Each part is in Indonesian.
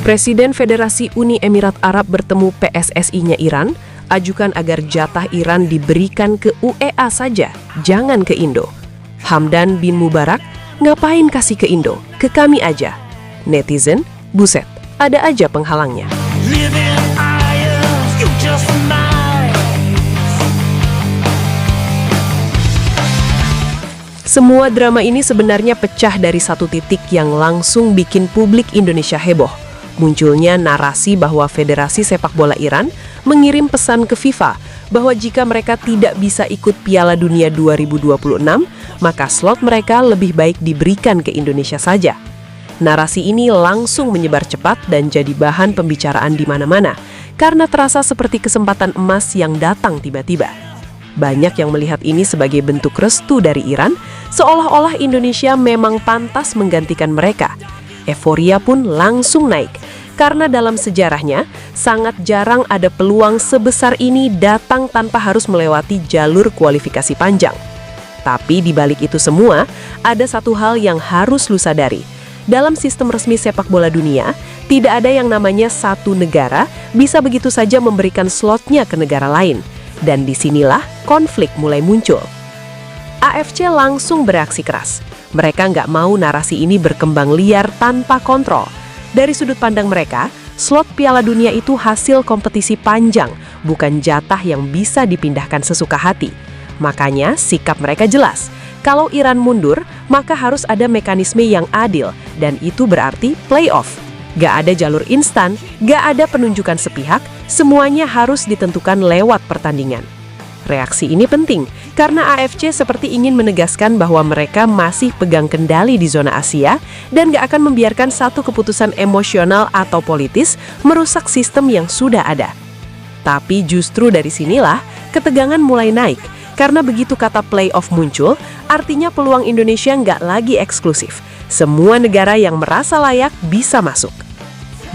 Presiden Federasi Uni Emirat Arab bertemu PSSI-nya Iran, ajukan agar jatah Iran diberikan ke UEA saja, jangan ke Indo. Hamdan bin Mubarak, ngapain kasih ke Indo, ke kami aja. Netizen, buset, ada aja penghalangnya. Semua drama ini sebenarnya pecah dari satu titik yang langsung bikin publik Indonesia heboh. Munculnya narasi bahwa Federasi Sepak Bola Iran mengirim pesan ke FIFA bahwa jika mereka tidak bisa ikut Piala Dunia 2026, maka slot mereka lebih baik diberikan ke Indonesia saja. Narasi ini langsung menyebar cepat dan jadi bahan pembicaraan di mana-mana, karena terasa seperti kesempatan emas yang datang tiba-tiba. Banyak yang melihat ini sebagai bentuk restu dari Iran, seolah-olah Indonesia memang pantas menggantikan mereka. Euforia pun langsung naik, karena dalam sejarahnya sangat jarang ada peluang sebesar ini datang tanpa harus melewati jalur kualifikasi panjang. Tapi di balik itu semua, ada satu hal yang harus lu sadari. Dalam sistem resmi sepak bola dunia, tidak ada yang namanya satu negara bisa begitu saja memberikan slotnya ke negara lain. Dan disinilah konflik mulai muncul. AFC langsung bereaksi keras. Mereka nggak mau narasi ini berkembang liar tanpa kontrol. Dari sudut pandang mereka, slot Piala Dunia itu hasil kompetisi panjang, bukan jatah yang bisa dipindahkan sesuka hati. Makanya sikap mereka jelas. Kalau Iran mundur, maka harus ada mekanisme yang adil, dan itu berarti playoff. Gak ada jalur instan, gak ada penunjukan sepihak, semuanya harus ditentukan lewat pertandingan. Reaksi ini penting, karena AFC seperti ingin menegaskan bahwa mereka masih pegang kendali di zona Asia dan gak akan membiarkan satu keputusan emosional atau politis merusak sistem yang sudah ada. Tapi justru dari sinilah ketegangan mulai naik, karena begitu kata playoff muncul, artinya peluang Indonesia nggak lagi eksklusif. Semua negara yang merasa layak bisa masuk.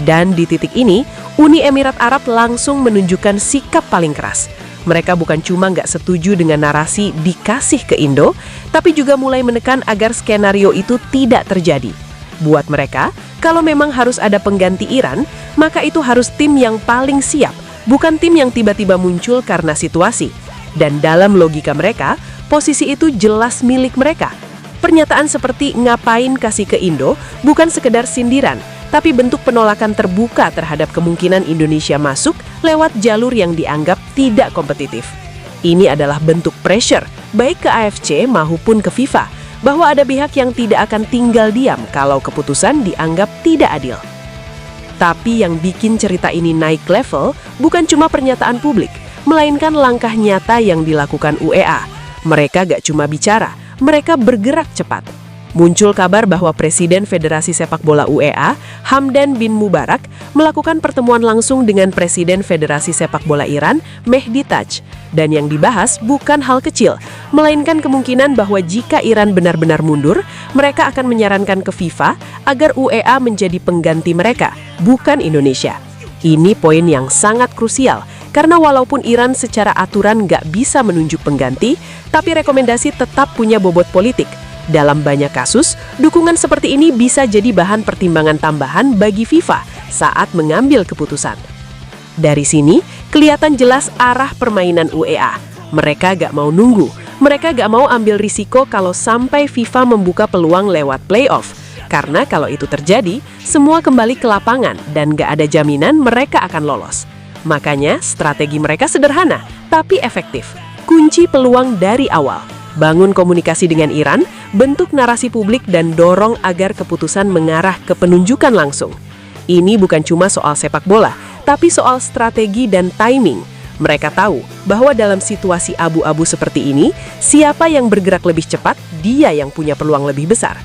Dan di titik ini, Uni Emirat Arab langsung menunjukkan sikap paling keras. Mereka bukan cuma nggak setuju dengan narasi dikasih ke Indo, tapi juga mulai menekan agar skenario itu tidak terjadi. Buat mereka, kalau memang harus ada pengganti Iran, maka itu harus tim yang paling siap, bukan tim yang tiba-tiba muncul karena situasi. Dan dalam logika mereka, posisi itu jelas milik mereka. Pernyataan seperti ngapain kasih ke Indo bukan sekedar sindiran, tapi bentuk penolakan terbuka terhadap kemungkinan Indonesia masuk lewat jalur yang dianggap tidak kompetitif. Ini adalah bentuk pressure, baik ke AFC maupun ke FIFA, bahwa ada pihak yang tidak akan tinggal diam kalau keputusan dianggap tidak adil. Tapi yang bikin cerita ini naik level bukan cuma pernyataan publik, melainkan langkah nyata yang dilakukan UEA. Mereka gak cuma bicara, mereka bergerak cepat. Muncul kabar bahwa Presiden Federasi Sepak Bola UEA, Hamdan bin Mubarak, melakukan pertemuan langsung dengan Presiden Federasi Sepak Bola Iran, Mehdi Taj. Dan yang dibahas bukan hal kecil, melainkan kemungkinan bahwa jika Iran benar-benar mundur, mereka akan menyarankan ke FIFA agar UEA menjadi pengganti mereka, bukan Indonesia. Ini poin yang sangat krusial, karena walaupun Iran secara aturan nggak bisa menunjuk pengganti, tapi rekomendasi tetap punya bobot politik. Dalam banyak kasus, dukungan seperti ini bisa jadi bahan pertimbangan tambahan bagi FIFA saat mengambil keputusan. Dari sini, kelihatan jelas arah permainan UEA. Mereka gak mau nunggu, mereka gak mau ambil risiko kalau sampai FIFA membuka peluang lewat playoff. Karena kalau itu terjadi, semua kembali ke lapangan dan gak ada jaminan mereka akan lolos. Makanya, strategi mereka sederhana, tapi efektif. Kunci peluang dari awal. Bangun komunikasi dengan Iran, bentuk narasi publik dan dorong agar keputusan mengarah ke penunjukan langsung. Ini bukan cuma soal sepak bola, tapi soal strategi dan timing. Mereka tahu bahwa dalam situasi abu-abu seperti ini, siapa yang bergerak lebih cepat, dia yang punya peluang lebih besar.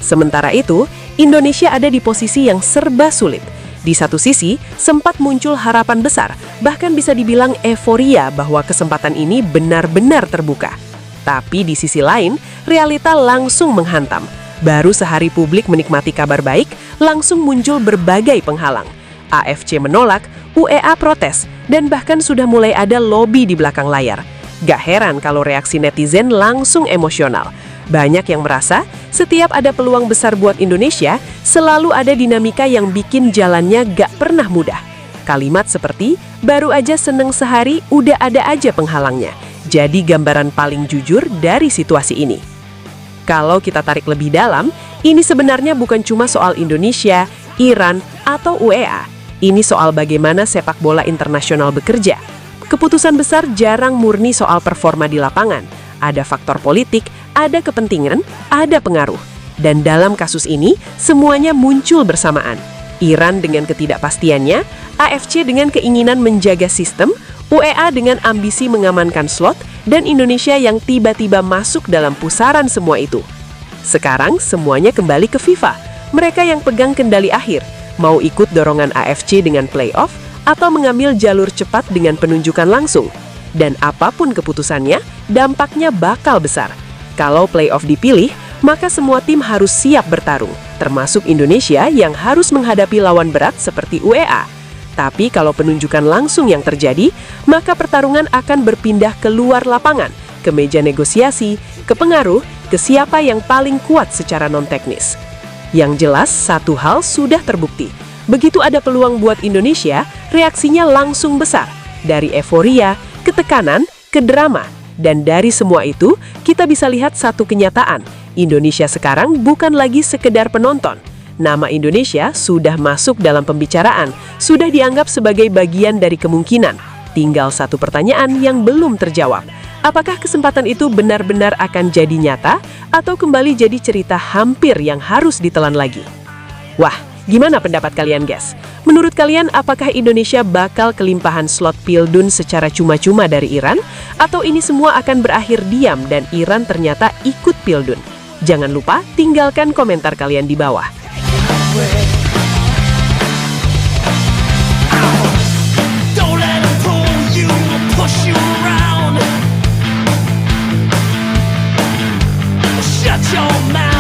Sementara itu, Indonesia ada di posisi yang serba sulit. Di satu sisi, sempat muncul harapan besar, bahkan bisa dibilang euforia bahwa kesempatan ini benar-benar terbuka. Tapi di sisi lain, realita langsung menghantam. Baru sehari publik menikmati kabar baik, langsung muncul berbagai penghalang. AFC menolak, UEA protes, dan bahkan sudah mulai ada lobi di belakang layar. Gak heran kalau reaksi netizen langsung emosional. Banyak yang merasa Setiap ada peluang besar buat Indonesia, selalu ada dinamika yang bikin jalannya gak pernah mudah. Kalimat seperti, baru aja seneng sehari, udah ada aja penghalangnya. Jadi gambaran paling jujur dari situasi ini. Kalau kita tarik lebih dalam, ini sebenarnya bukan cuma soal Indonesia, Iran, atau UEA. Ini soal bagaimana sepak bola internasional bekerja. Keputusan besar jarang murni soal performa di lapangan. Ada faktor politik, ada kepentingan, ada pengaruh. Dan dalam kasus ini, semuanya muncul bersamaan. Iran dengan ketidakpastiannya, AFC dengan keinginan menjaga sistem, UEA dengan ambisi mengamankan slot, dan Indonesia yang tiba-tiba masuk dalam pusaran semua itu. Sekarang semuanya kembali ke FIFA. Mereka yang pegang kendali akhir, mau ikut dorongan AFC dengan playoff, atau mengambil jalur cepat dengan penunjukan langsung. Dan apapun keputusannya, dampaknya bakal besar. Kalau playoff dipilih, maka semua tim harus siap bertarung, termasuk Indonesia yang harus menghadapi lawan berat seperti UEA. Tapi kalau penunjukan langsung yang terjadi, maka pertarungan akan berpindah ke luar lapangan, ke meja negosiasi, ke pengaruh, ke siapa yang paling kuat secara non-teknis. Yang jelas, satu hal sudah terbukti. Begitu ada peluang buat Indonesia, reaksinya langsung besar. Dari euforia, ke tekanan, ke drama. Dan dari semua itu, kita bisa lihat satu kenyataan. Indonesia sekarang bukan lagi sekedar penonton. Nama Indonesia sudah masuk dalam pembicaraan, sudah dianggap sebagai bagian dari kemungkinan. Tinggal satu pertanyaan yang belum terjawab. Apakah kesempatan itu benar-benar akan jadi nyata, atau kembali jadi cerita hampir yang harus ditelan lagi? Wah, gimana pendapat kalian, guys? Menurut kalian, apakah Indonesia bakal kelimpahan slot Pildun secara cuma-cuma dari Iran? Atau ini semua akan berakhir diam dan Iran ternyata ikut Pildun? Jangan lupa tinggalkan komentar kalian di bawah. Don't let 'em pull you, push you around. Shut your mouth.